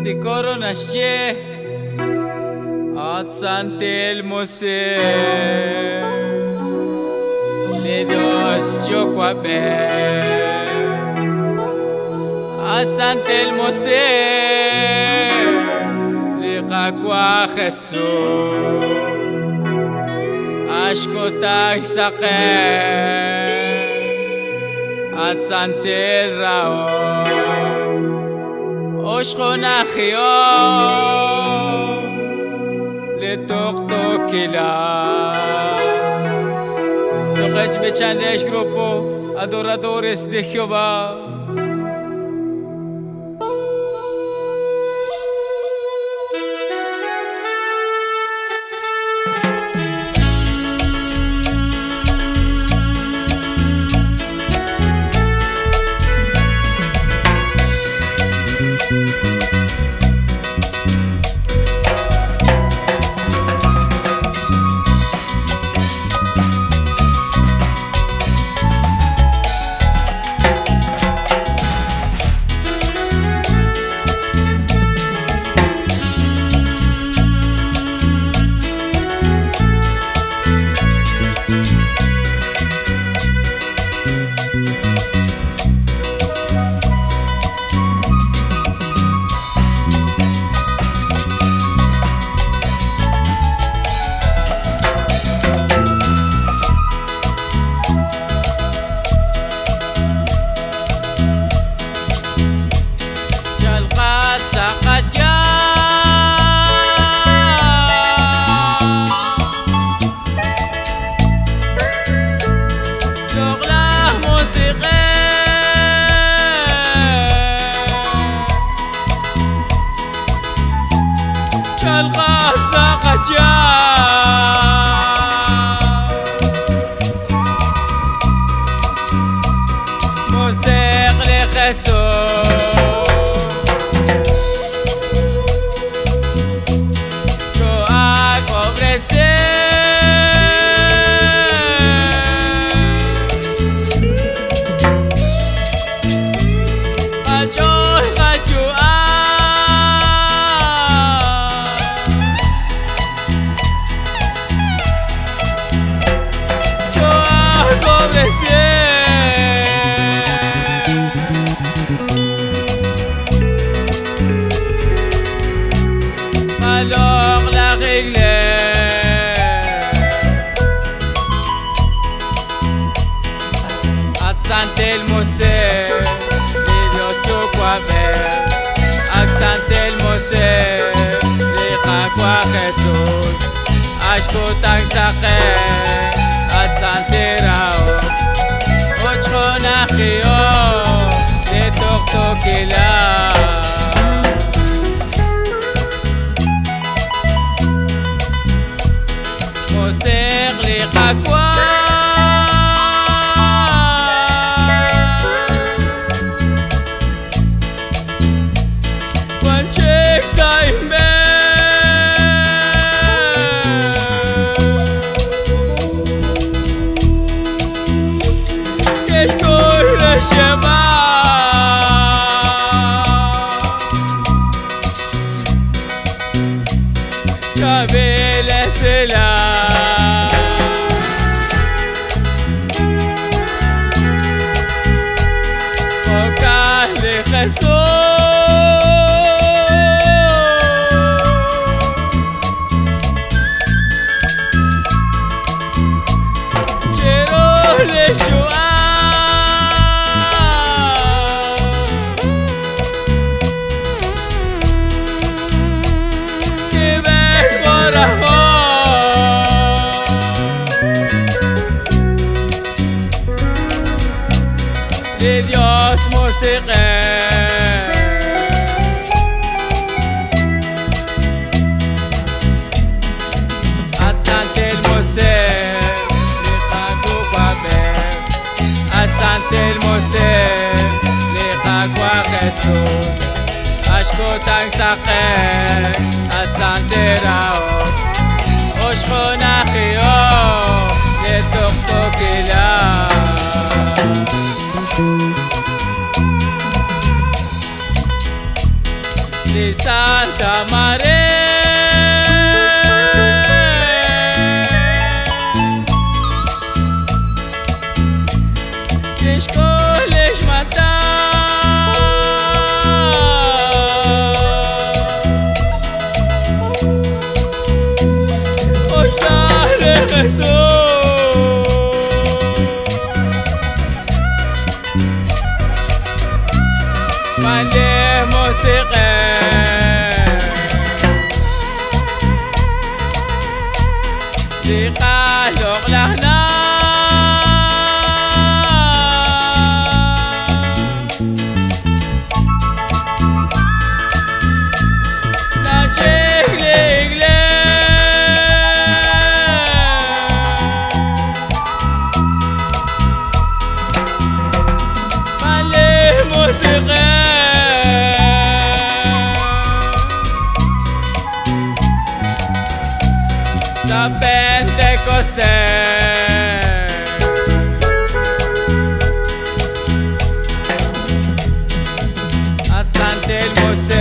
تكوروناشيه Atsantel mose Le dos chokwabe Atsantel mose Le kakwa Jesus Ashkotag sake Atsantel rao Oshkonachio Le toktokila Toqech bechandesh grupo adoradores de Jehová Alors la règle Atsantel mose Le Dios chokwabe Atsantel mose Le kakwa Jesus Ashkotang sake Atsanterao Ochkonachio Le toktokila Moser les rakwa Wanchek saime Kekoy la shema Chabela sela Le Dios musique Atsantel mose Le kakwabe Atsantel mose Le kakwa Jesus Ashkotang sake Atsanterao Oshkonachio Le toktokila di Santa Maria. Escolhes matar os tardes ملي موسيقى لقالق لهنا ناجيك لقلق ملي موسيقى da Pentecoste a Santelmo